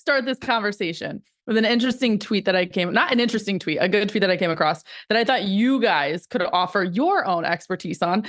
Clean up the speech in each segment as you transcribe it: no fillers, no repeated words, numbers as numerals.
start this conversation with an interesting tweet that not an interesting tweet, a good tweet that I came across that I thought you guys could offer your own expertise on.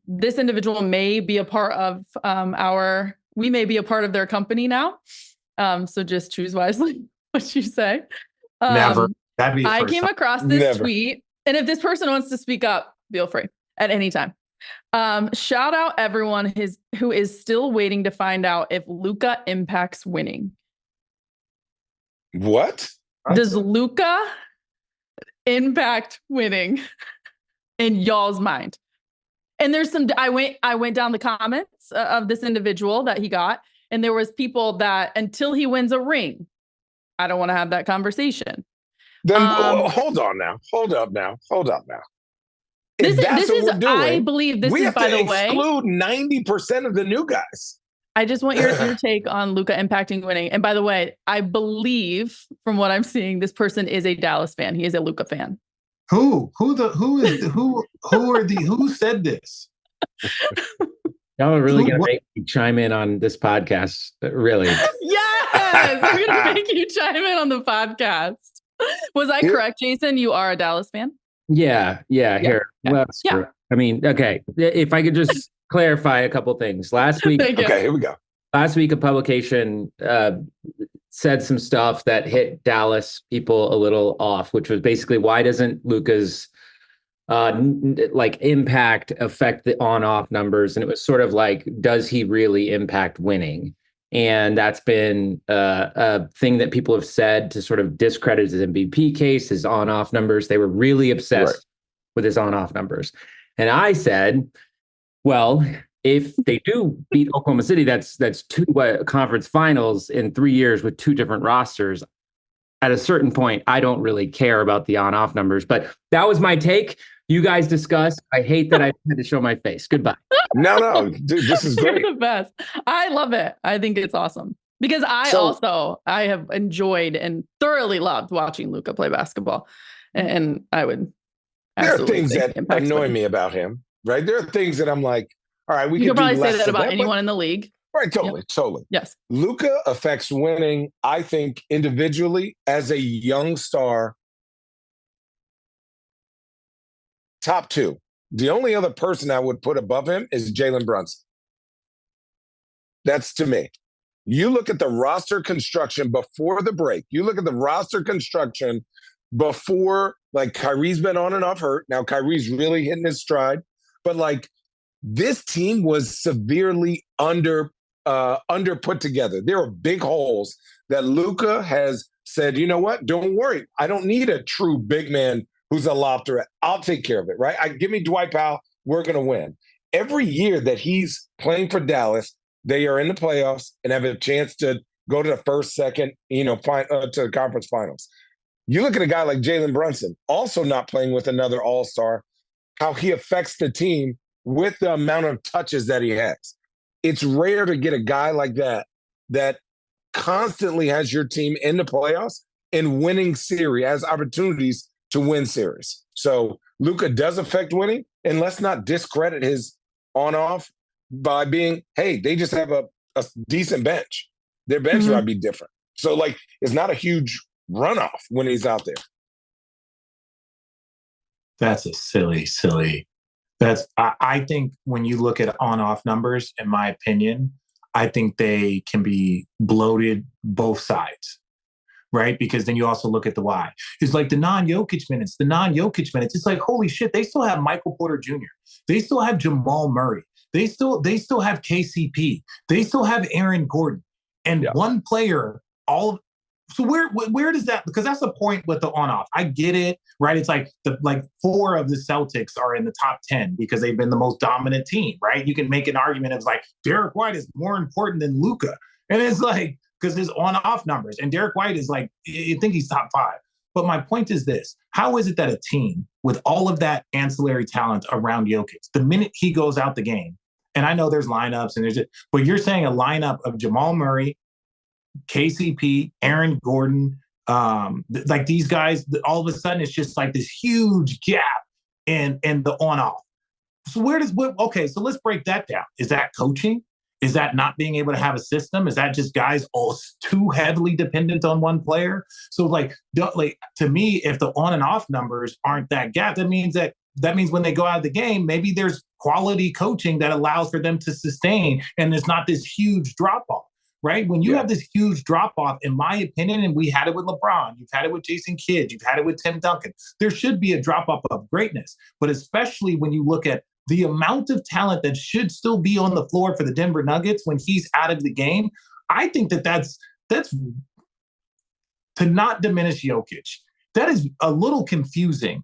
This individual may be a part of we may be a part of their company now. So just choose wisely what you say. Never. That'd be I came across this tweet, and if this person wants to speak up, feel free at any time. Shout out everyone who is still waiting to find out if Luka impacts winning. What? Does Luka impact winning in y'all's mind? And there's I went down the comments of this individual that he got, and there was people that until he wins a ring, I don't want to have that conversation. Then hold up now. This is I believe this is, by the way, exclude 90% of the new guys. I just want your take on Luka impacting winning. And by the way, I believe from what I'm seeing, this person is a Dallas fan. He is a Luka fan. Who said this? Y'all are really going to make me chime in on this podcast, really? Yes, I'm going to make you chime in on the podcast. Was I correct, Jason? You are a Dallas fan? Yeah. Here. Well, I mean, okay. If I could just clarify a couple things. Last week, okay, here we go. Last week, a publication said some stuff that hit Dallas people a little off, which was basically, why doesn't Luka's impact affect the on-off numbers? And it was sort of like, does he really impact winning? And that's been a thing that people have said to sort of discredit his MVP case, his on-off numbers. They were really obsessed with his on-off numbers. And I said, well, if they do beat Oklahoma City, that's two conference finals in 3 years with two different rosters. At a certain point, I don't really care about the on-off numbers. But that was my take. You guys discuss. I hate that I had to show my face. Goodbye. No, dude, this is great. You're the best. I love it. I think it's awesome because I have enjoyed and thoroughly loved watching Luka play basketball, and I would. There are things that annoy me about him, right? There are things that I'm like, all right, we could probably say that about anyone in the league. Right, totally. Yes. Luka affects winning, I think, individually as a young star. Top two. The only other person I would put above him is Jalen Brunson. That's to me. You look at the roster construction before the break. You look at the roster construction before, like, Kyrie's been on and off hurt. Now Kyrie's really hitting his stride. But, like, this team was severely under put together. There are big holes that Luka has said, you know what? Don't worry. I don't need a true big man who's a lobster. I'll take care of it, right? Give me Dwight Powell. We're going to win. Every year that he's playing for Dallas, they are in the playoffs and have a chance to go to the first, second, to the conference finals. You look at a guy like Jalen Brunson, also not playing with another all-star, how he affects the team with the amount of touches that he has. It's rare to get a guy like that constantly has your team in the playoffs and winning series, has opportunities to win series. So Luka does affect winning, and let's not discredit his on-off by being, hey, they just have a decent bench. Their bench might be different. So, like, it's not a huge runoff when he's out there. That's a silly. I think when you look at on-off numbers, in my opinion, I think they can be bloated both sides. Right? Because then you also look at the why. It's like the non-Jokic minutes. It's like, holy shit, they still have Michael Porter Jr. They still have Jamal Murray. They still have KCP. They still have Aaron Gordon. And one player, so where does that, because that's the point with the on-off. I get it, right? It's like four of the Celtics are in the top 10 because they've been the most dominant team, right? You can make an argument of like, Derek White is more important than Luka. And it's like, because his on-off numbers. And Derek White is like, I think he's top 5. But my point is this. How is it that a team with all of that ancillary talent around Jokic, the minute he goes out the game, and I know there's lineups, but you're saying a lineup of Jamal Murray, KCP, Aaron Gordon, like these guys, all of a sudden it's just like this huge gap in the on-off. So so let's break that down. Is that coaching? Is that not being able to have a system? Is that just guys all too heavily dependent on one player? So like to me, if the on and off numbers aren't that gap, that means when they go out of the game, maybe there's quality coaching that allows for them to sustain, and there's not this huge drop off. Right? When you have this huge drop off, in my opinion, and we had it with LeBron, you've had it with Jason Kidd, you've had it with Tim Duncan, there should be a drop off of greatness. But especially when you look at the amount of talent that should still be on the floor for the Denver Nuggets when he's out of the game, I think that's to not diminish Jokic. That is a little confusing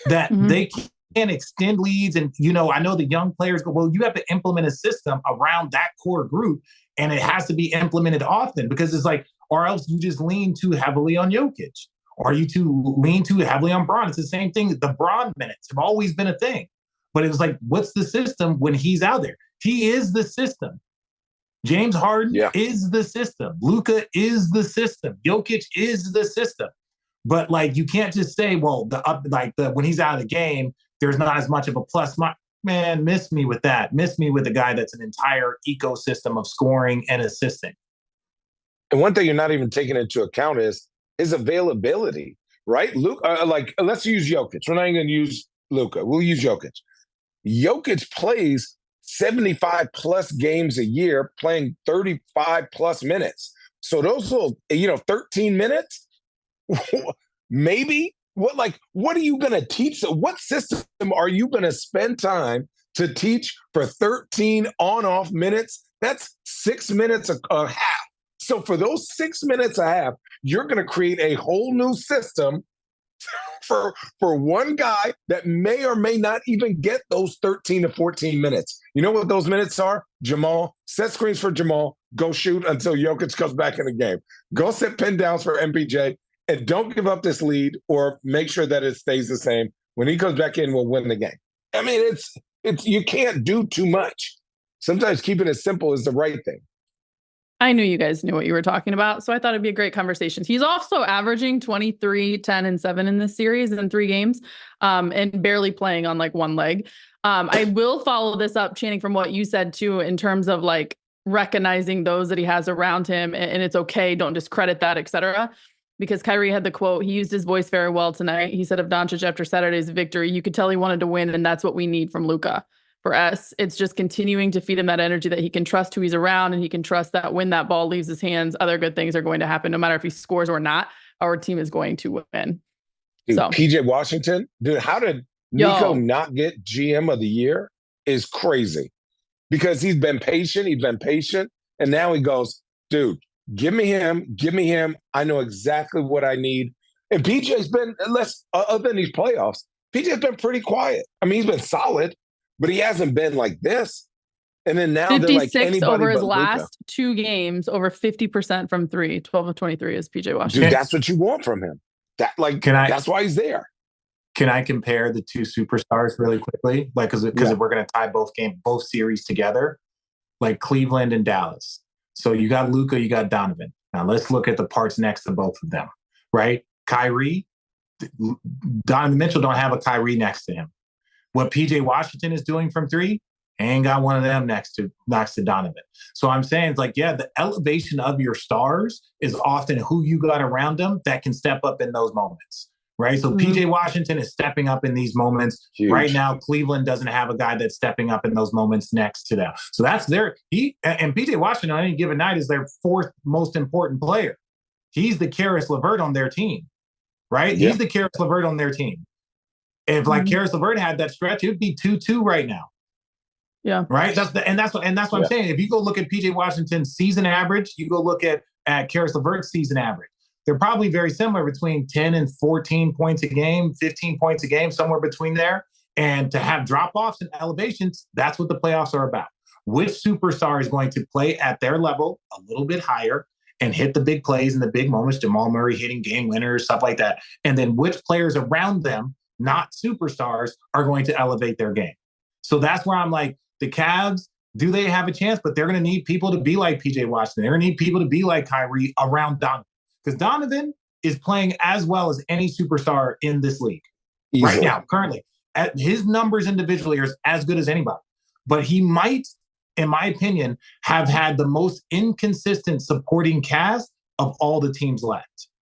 that they can't extend leads. And, I know the young players go, well, you have to implement a system around that core group. And it has to be implemented often, because it's like, or else you just lean too heavily on Jokic, or you lean too heavily on Bron. It's the same thing. The Bron minutes have always been a thing, but it was like, what's the system when he's out there? He is the system. James Harden is the system. Luka is the system. Jokic is the system. But like, you can't just say, well, when he's out of the game, there's not as much of a plus. Man, miss me with that. Miss me with a guy that's an entire ecosystem of scoring and assisting. And one thing you're not even taking into account is his availability, right? Let's use Jokic. We're not even going to use Luka. We'll use Jokic. Jokic plays 75 plus games a year, playing 35 plus minutes. So those little, 13 minutes, maybe. What are you going to teach? What system are you going to spend time to teach for 13 on-off minutes? That's 6 minutes a half. So for those 6 minutes a half, you're going to create a whole new system for one guy that may or may not even get those 13 to 14 minutes. You know what those minutes are? Jamal, set screens for Jamal, go shoot until Jokic comes back in the game. Go set pin downs for MPJ. And don't give up this lead, or make sure that it stays the same. When he comes back in, we'll win the game. I mean, it's you can't do too much. Sometimes keeping it simple is the right thing. I knew you guys knew what you were talking about, so I thought it'd be a great conversation. He's also averaging 23, 10, and 7 in this series in 3 games, and barely playing on like one leg. I will follow this up, Channing, from what you said too, in terms of like recognizing those that he has around him, and it's okay, don't discredit that, etc. Because Kyrie had the quote, he used his voice very well tonight. He said of Doncic after Saturday's victory, you could tell he wanted to win, and that's what we need from Luka. For us, it's just continuing to feed him that energy that he can trust who he's around, and he can trust that when that ball leaves his hands, other good things are going to happen. No matter if he scores or not, our team is going to win. Dude, so PJ Washington, dude, how did Nico not get GM of the year is crazy. Because he's been patient, and now he goes, dude, give me him. I know exactly what I need. And PJ's been, other than these playoffs, PJ's been pretty quiet. I mean, he's been solid, but he hasn't been like this. And then now 56 they're like anybody over his but last Luka. 2 games, over 50% from 3. 12 of 23 is PJ Washington. Dude, that's what you want from him. That's why he's there. Can I compare the 2 superstars really quickly? Because we're going to tie both series together, like Cleveland and Dallas. So you got Luka, you got Donovan. Now let's look at the parts next to both of them, right? Kyrie, Donovan Mitchell don't have a Kyrie next to him. What PJ Washington is doing from 3, ain't got one of them next to Donovan. So I'm saying it's like, the elevation of your stars is often who you got around them that can step up in those moments. Right. So PJ Washington is stepping up in these moments. Huge. Right now, Cleveland doesn't have a guy that's stepping up in those moments next to them. So that's and PJ Washington on any given night is their 4th most important player. He's the Karis LeVert on their team. Right. Yeah. He's the Karis LeVert on their team. If Karis LeVert had that stretch, it would be 2-2 right now. Yeah. Right. That's what I'm saying. If you go look at PJ Washington's season average, you go look at Karis LeVert's season average. They're probably very similar, between 10 and 14 points a game, 15 points a game, somewhere between there. And to have drop-offs and elevations, that's what the playoffs are about. Which superstar is going to play at their level a little bit higher and hit the big plays in the big moments, Jamal Murray hitting game winners, stuff like that. And then which players around them, not superstars, are going to elevate their game. So that's where I'm like, the Cavs, do they have a chance? But they're going to need people to be like PJ Washington. They're going to need people to be like Kyrie around Donovan. Because Donovan is playing as well as any superstar in this league right now, currently. His numbers individually are as good as anybody. But he might in my opinion, have had the most inconsistent supporting cast of all the teams left.